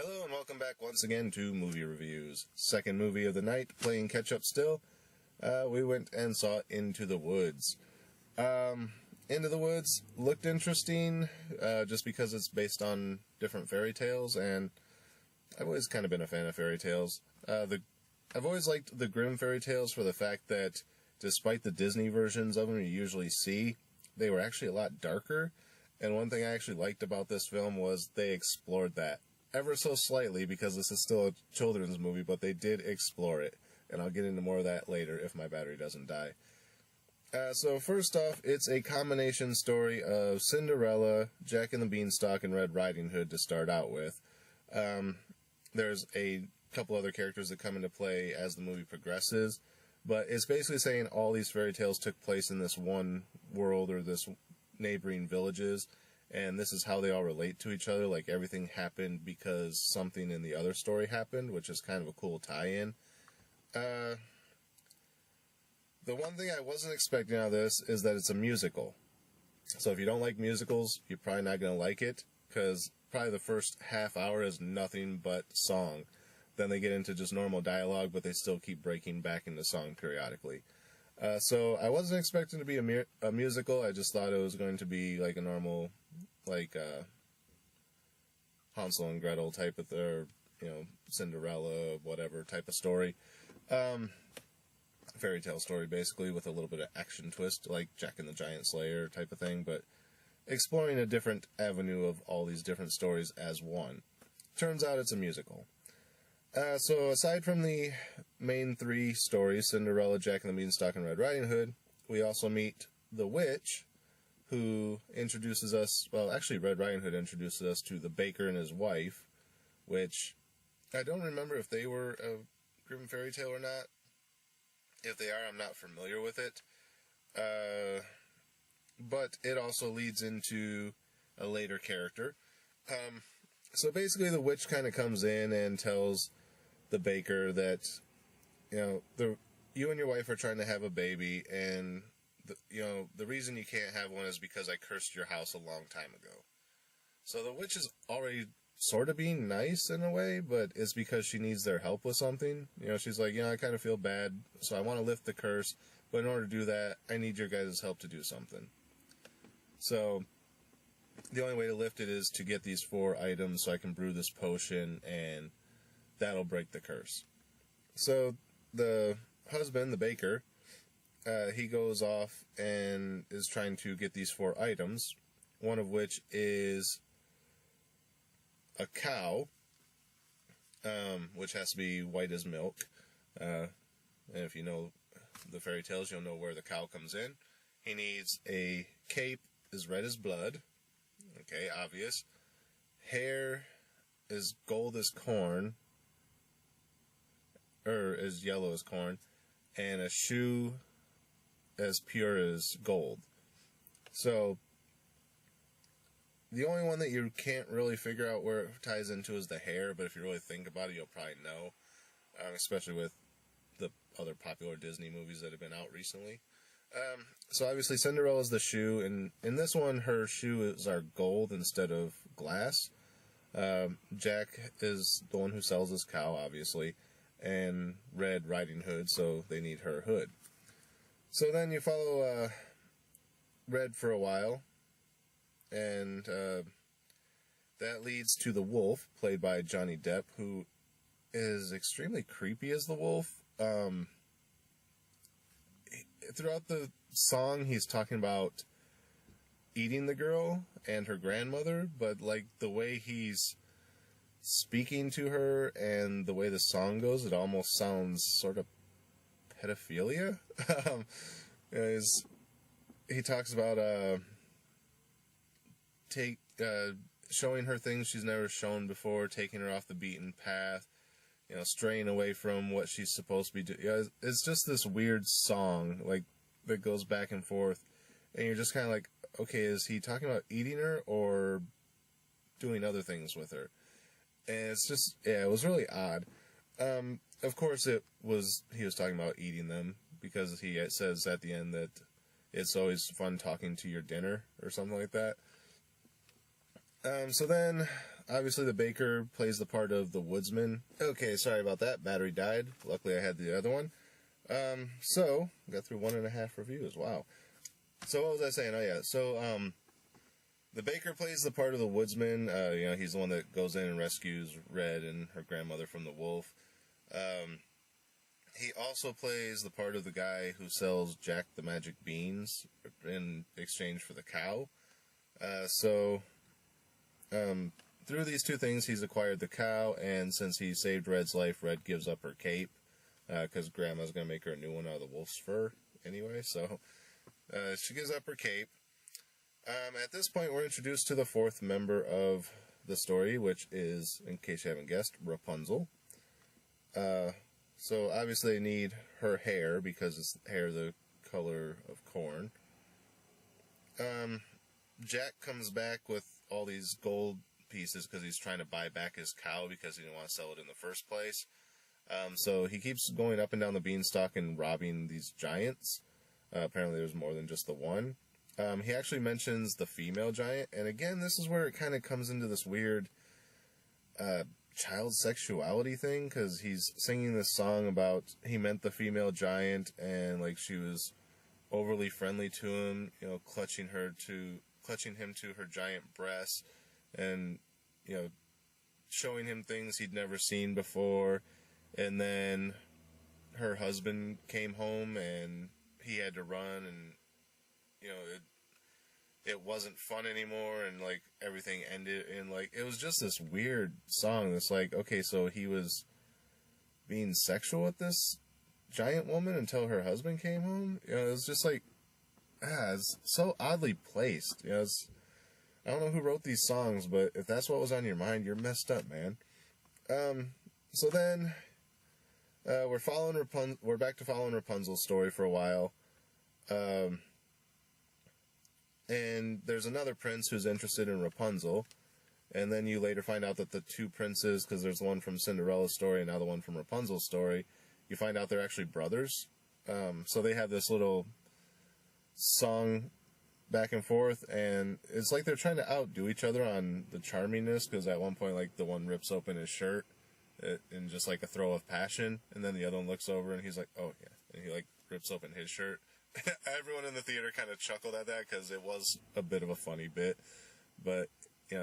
Hello and welcome back once again to Movie Reviews. Second movie of the night, playing catch up still. We went and saw Into the Woods. Into the Woods looked interesting, just because it's based on different fairy tales, and I've always kind of been a fan of fairy tales. I've always liked the Grimm fairy tales for the fact that, despite the Disney versions of them you usually see, they were actually a lot darker. And one thing I actually liked about this film was they explored that. Ever so slightly, because this is still a children's movie, but they did explore it. And I'll get into more of that later if my battery doesn't die. So first off, it's a combination story of Cinderella, Jack and the Beanstalk, and Red Riding Hood to start out with. There's a couple other characters that come into play as the movie progresses, but it's basically saying all these fairy tales took place in this one world or this neighboring villages, and this is how they all relate to each other. Like, everything happened because something in the other story happened, which is kind of a cool tie-in. The one thing I wasn't expecting out of this is that it's a musical. So if you don't like musicals, you're probably not going to like it, because probably the first half hour is nothing but song. Then they get into just normal dialogue, but they still keep breaking back into song periodically. So I wasn't expecting to be a musical. I just thought it was going to be like a normal, like Hansel and Gretel type of, or Cinderella, whatever type of story. Fairy tale story, basically, with a little bit of action twist, like Jack and the Giant Slayer type of thing, but exploring a different avenue of all these different stories as one. Turns out it's a musical. So aside from the main three stories, Cinderella, Jack and the Beanstalk, and Red Riding Hood, we also meet the witch, who introduces us, well, actually Red Riding Hood introduces us to the baker and his wife, which I don't remember if they were a Grimm fairy tale or not. If they are, I'm not familiar with it. But it also leads into a later character. So basically the witch kind of comes in and tells the baker that, you and your wife are trying to have a baby, and the reason you can't have one is because I cursed your house a long time ago. So the witch is already sort of being nice in a way, but it's because she needs their help with something. She's like, I kind of feel bad, so I want to lift the curse, but in order to do that, I need your guys' help to do something. So the only way to lift it is to get these 4 items so I can brew this potion, and that'll break the curse. So the husband, the baker, he goes off and is trying to get these 4 items, one of which is a cow, which has to be white as milk. And if you know the fairy tales, you'll know where the cow comes in. He needs a cape as red as blood. Okay, obvious. Hair is gold as corn, or as yellow as corn, and a shoe as pure as gold. So the only one that you can't really figure out where it ties into is the hair, but if you really think about it, you'll probably know, especially with the other popular Disney movies that have been out recently. So obviously Cinderella's the shoe, and in this one her shoes are gold instead of glass. Jack is the one who sells his cow, obviously, and Red Riding Hood, so they need her hood. So then you follow Red for a while, and that leads to the wolf, played by Johnny Depp, who is extremely creepy as the wolf. Throughout the song, he's talking about eating the girl and her grandmother, but like the way he's speaking to her and the way the song goes, it almost sounds sort of pedophilia. He talks about showing her things she's never shown before, taking her off the beaten path, straying away from what she's supposed to be doing. It's just this weird song, like, that goes back and forth, and you're just kind of like, okay, is he talking about eating her or doing other things with her? And it's just, it was really odd. Of course he was talking about eating them, because he says at the end that it's always fun talking to your dinner, or something like that. So then, obviously the baker plays the part of the woodsman. Okay, sorry about that. Battery died. Luckily I had the other one. So, got through 1.5 reviews. Wow. So what was I saying? Oh yeah, so, the baker plays the part of the woodsman. He's the one that goes in and rescues Red and her grandmother from the wolf. He also plays the part of the guy who sells Jack the Magic Beans in exchange for the cow. Through these two things, he's acquired the cow, and since he saved Red's life, Red gives up her cape, because Grandma's going to make her a new one out of the wolf's fur anyway, so she gives up her cape. At this point, we're introduced to the fourth member of the story, which is, in case you haven't guessed, Rapunzel. So obviously they need her hair, because it's hair the color of corn. Jack comes back with all these gold pieces because he's trying to buy back his cow because he didn't want to sell it in the first place. So he keeps going up and down the beanstalk and robbing these giants. Apparently there's more than just the one. He actually mentions the female giant, and again, this is where it kind of comes into this weird child sexuality thing, because he's singing this song about he meant the female giant, and like she was overly friendly to him, clutching him to her giant breasts, and showing him things he'd never seen before. And then her husband came home and he had to run, and it wasn't fun anymore, and like everything ended, and like it was just this weird song that's like, okay, so he was being sexual with this giant woman until her husband came home. It was just like, it's so oddly placed. I don't know who wrote these songs, but if that's what was on your mind, you're messed up, man. So then we're back to following Rapunzel's story for a while. And there's another prince who's interested in Rapunzel, and then you later find out that the two princes, because there's the one from Cinderella's story and now the one from Rapunzel's story, you find out they're actually brothers. So they have this little song back and forth, and it's like they're trying to outdo each other on the charmingness, because at one point, like, the one rips open his shirt in just like a throw of passion, and then the other one looks over and he's like, oh yeah, and he like rips open his shirt. Everyone in the theater kind of chuckled at that because it was a bit of a funny bit, but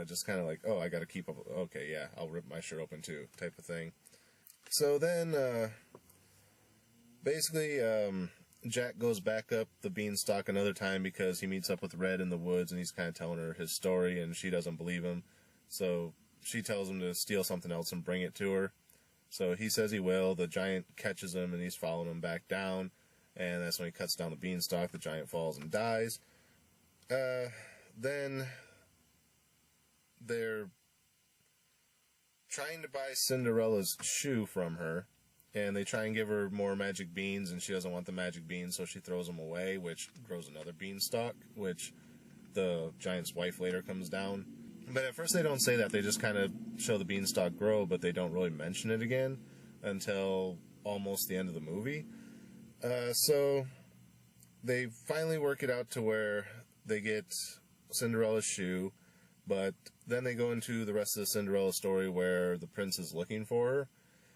just kind of like, oh, I got to keep up. Okay, yeah, I'll rip my shirt open too, type of thing. So then, basically, Jack goes back up the beanstalk another time because he meets up with Red in the woods, and he's kind of telling her his story, and she doesn't believe him. So she tells him to steal something else and bring it to her. So he says he will. The giant catches him, and he's following him back down. And that's when he cuts down the beanstalk. The giant falls and dies. Then they're trying to buy Cinderella's shoe from her, and they try and give her more magic beans, and she doesn't want the magic beans, so she throws them away, which grows another beanstalk, which the giant's wife later comes down. But at first they don't say that. They just kind of show the beanstalk grow, but they don't really mention it again until almost the end of the movie. So they finally work it out to where they get Cinderella's shoe, but then they go into the rest of the Cinderella story where the prince is looking for her.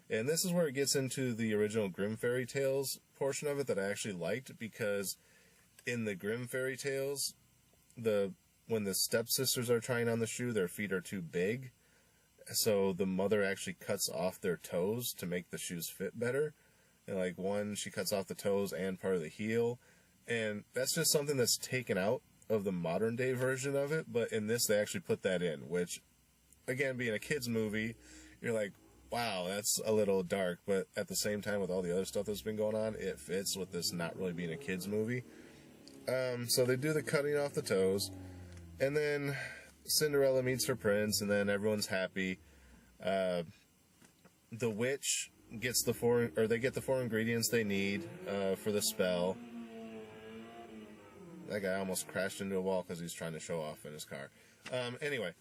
And this is where it gets into the original Grimm fairy tales portion of it that I actually liked, because in the Grimm fairy tales, when the stepsisters are trying on the shoe, their feet are too big. So the mother actually cuts off their toes to make the shoes fit better. And like one, she cuts off the toes and part of the heel. And that's just something that's taken out of the modern day version of it. But in this, they actually put that in, which, again, being a kid's movie, you're like, wow, that's a little dark. But at the same time, with all the other stuff that's been going on, it fits with this not really being a kid's movie. So they do the cutting off the toes. And then Cinderella meets her prince, and then everyone's happy. The witch gets they get the 4 ingredients they need for the spell. That guy almost crashed into a wall because he's trying to show off in his car. Anyway,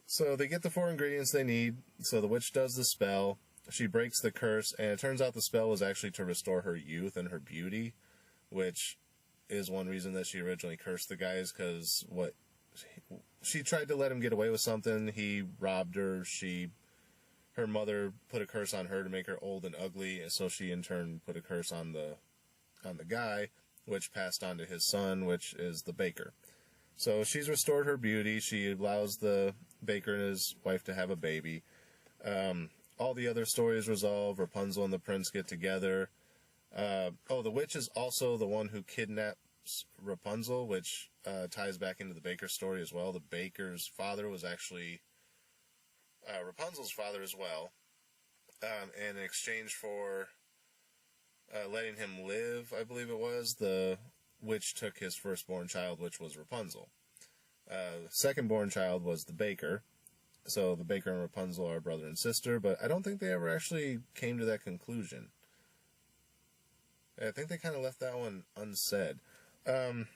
so they get the 4 ingredients they need. So the witch does the spell. She breaks the curse, and it turns out the spell was actually to restore her youth and her beauty, which is one reason that she originally cursed the guys, because what she tried to let him get away with something. He robbed her. Her mother put a curse on her to make her old and ugly, and so she in turn put a curse on the guy, which passed on to his son, which is the baker. So she's restored her beauty. She allows the baker and his wife to have a baby. All the other stories resolve. Rapunzel and the prince get together. The witch is also the one who kidnaps Rapunzel, which ties back into the baker story as well. The baker's father was actually Rapunzel's father as well. And in exchange for letting him live, I believe it was, the witch took his firstborn child, which was Rapunzel. The second-born child was the baker. So the baker and Rapunzel are brother and sister, but I don't think they ever actually came to that conclusion. I think they kind of left that one unsaid. Then,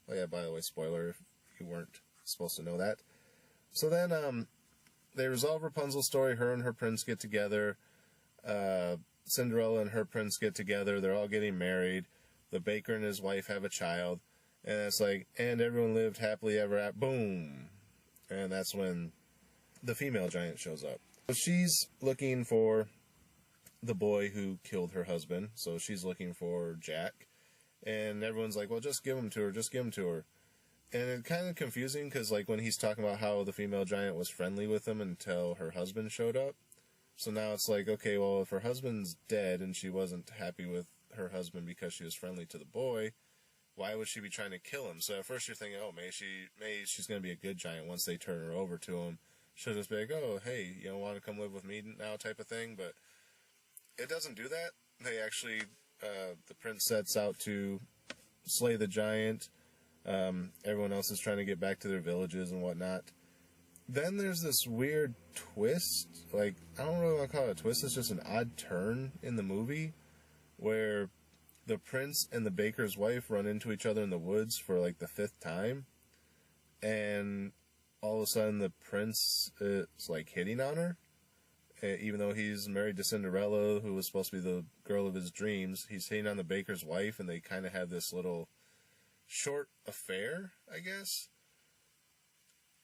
by the way, spoiler, if you weren't supposed to know that. So then, they resolve Rapunzel's story. Her and her prince get together. Cinderella and her prince get together. They're all getting married. The baker and his wife have a child. And it's like, and everyone lived happily ever after. Boom. And that's when the female giant shows up. So she's looking for the boy who killed her husband. So she's looking for Jack. And everyone's like, well, just give him to her. Just give him to her. And it's kind of confusing because, like, when he's talking about how the female giant was friendly with him until her husband showed up. So now it's like, okay, well, if her husband's dead and she wasn't happy with her husband because she was friendly to the boy, why would she be trying to kill him? So at first you're thinking, oh, maybe she's going to be a good giant once they turn her over to him. She'll just be like, oh, hey, you don't want to come live with me now type of thing. But it doesn't do that. They actually, the prince sets out to slay the giant. Everyone else is trying to get back to their villages and whatnot. Then there's this weird twist. Like, I don't really want to call it a twist. It's just an odd turn in the movie where the prince and the baker's wife run into each other in the woods for like the 5th time. And all of a sudden the prince is like hitting on her. Even though he's married to Cinderella, who was supposed to be the girl of his dreams, he's hitting on the baker's wife, and they kind of have this little short affair, I guess.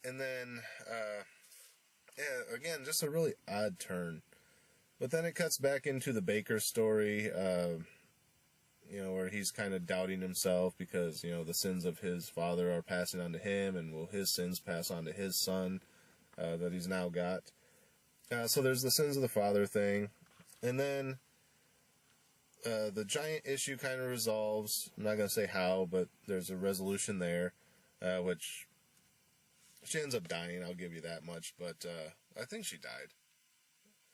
And then, again, just a really odd turn. But then it cuts back into the baker story, where he's kind of doubting himself because, the sins of his father are passing on to him, and will his sins pass on to his son that he's now got. So there's the sins of the father thing. And then the giant issue kind of resolves. I'm not going to say how, but there's a resolution there, which she ends up dying, I'll give you that much. But I think she died.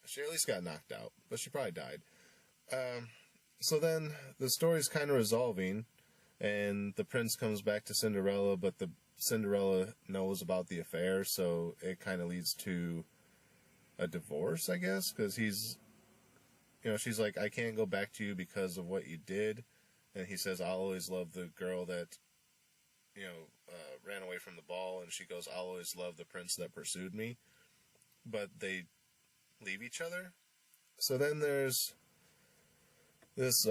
She at least got knocked out, but she probably died. So then the story's kind of resolving, and the prince comes back to Cinderella, but Cinderella knows about the affair, so it kind of leads to a divorce, I guess, because she's like, I can't go back to you because of what you did. And he says, I'll always love the girl that, ran away from the ball. And she goes, I'll always love the prince that pursued me. But they leave each other. So then there's this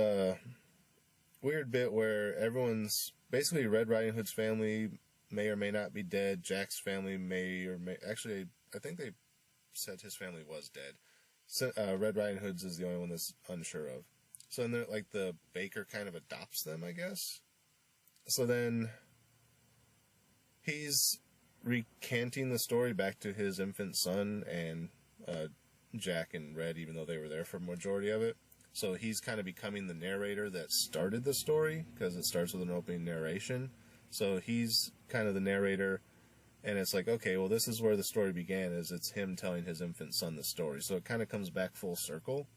weird bit where everyone's, basically Red Riding Hood's family may or may not be dead. Jack's family actually, I think they said his family was dead. So, Red Riding Hood's is the only one that's unsure of. So then, the baker kind of adopts them, I guess. So then he's recanting the story back to his infant son and Jack and Red, even though they were there for a majority of it. So he's kind of becoming the narrator that started the story, because it starts with an opening narration. So he's kind of the narrator. And it's like, okay, well, this is where the story began, is it's him telling his infant son the story. So it kind of comes back full circle.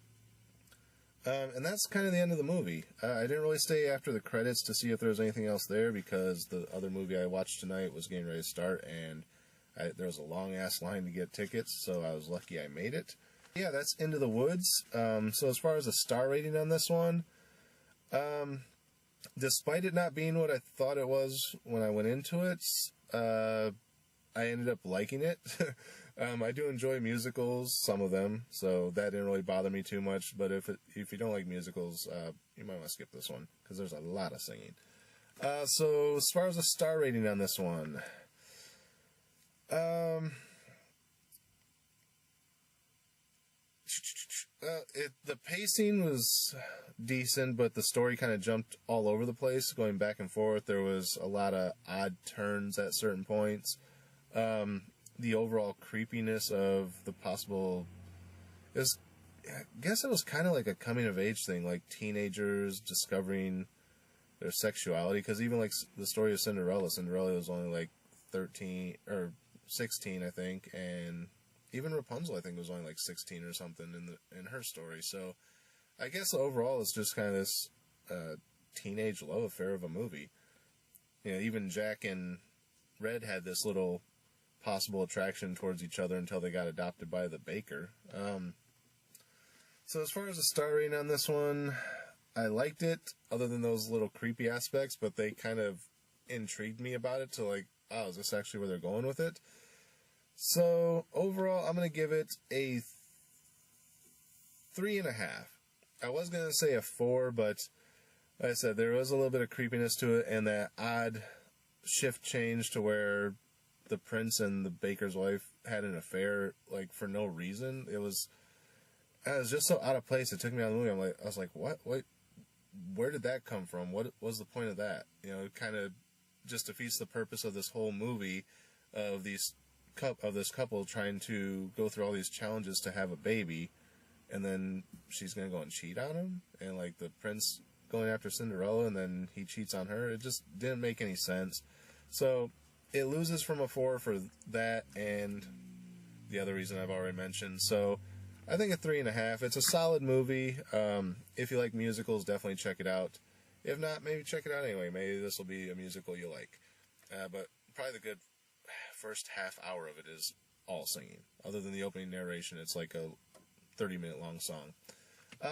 And that's kind of the end of the movie. I didn't really stay after the credits to see if there was anything else there, because the other movie I watched tonight was getting ready to start, and there was a long-ass line to get tickets, so I was lucky I made it. Yeah, that's Into the Woods. So as far as a star rating on this one, despite it not being what I thought it was when I went into it, I ended up liking it. I do enjoy musicals, some of them, so that didn't really bother me too much. But if you don't like musicals, you might want to skip this one, because there's a lot of singing. So as far as the star rating on this one, the pacing was decent, but the story kind of jumped all over the place, going back and forth. There was a lot of odd turns at certain points. The overall creepiness of the possible is, I guess it was kind of like a coming of age thing, like teenagers discovering their sexuality. Because even like the story of Cinderella was only like 13 or 16, I think, and even Rapunzel, I think, was only like 16 or something in her story. So I guess overall it's just kind of this teenage love affair of a movie. You know, even Jack and Red had this little possible attraction towards each other until they got adopted by the baker. So as far as the star rating on this one, I liked it, other than those little creepy aspects, but they kind of intrigued me about it to like, oh, is this actually where they're going with it? So overall, I'm going to give it a 3.5. I was going to say a 4, but like I said, there was a little bit of creepiness to it, and that odd shift change to where the prince and the baker's wife had an affair, like, for no reason. It was just so out of place. It took me out of the movie. I was like, what? Where did that come from? What was the point of that? You know, it kind of just defeats the purpose of this whole movie of this couple trying to go through all these challenges to have a baby, and then she's gonna go and cheat on him, and like the prince going after Cinderella, and then he cheats on her. It just didn't make any sense. So it loses from a 4 for that and the other reason I've already mentioned. So I think a 3.5. It's a solid movie. If you like musicals, definitely check it out. If not, maybe check it out anyway. Maybe this will be a musical you like. But probably the good first half hour of it is all singing. Other than the opening narration, it's like a 30-minute long song.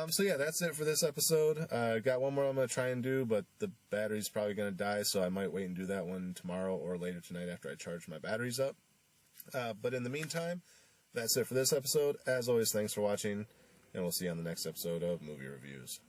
So yeah, that's it for this episode. Got one more I'm going to try and do, but the battery's probably going to die, so I might wait and do that one tomorrow or later tonight after I charge my batteries up. But in the meantime, that's it for this episode. As always, thanks for watching, and we'll see you on the next episode of Movie Reviews.